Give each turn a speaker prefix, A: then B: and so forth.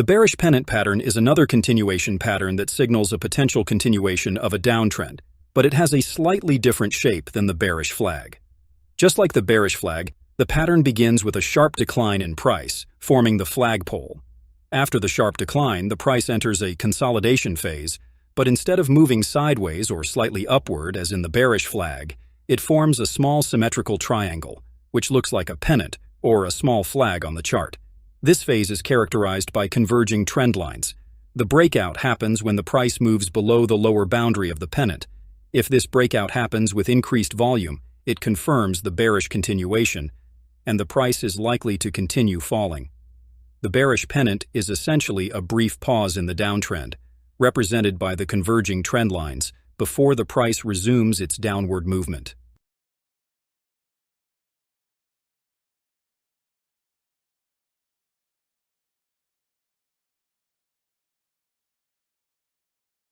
A: The bearish pennant pattern is another continuation pattern that signals a potential continuation of a downtrend, but it has a slightly different shape than the bearish flag. Just like the bearish flag, the pattern begins with a sharp decline in price, forming the flagpole. After the sharp decline, the price enters a consolidation phase, but instead of moving sideways or slightly upward as in the bearish flag, it forms a small symmetrical triangle, which looks like a pennant or a small flag on the chart. This phase is characterized by converging trend lines. The breakout happens when the price moves below the lower boundary of the pennant. If this breakout happens with increased volume, it confirms the bearish continuation, and the price is likely to continue falling. The bearish pennant is essentially a brief pause in the downtrend, represented by the converging trend lines, before the price resumes its downward movement.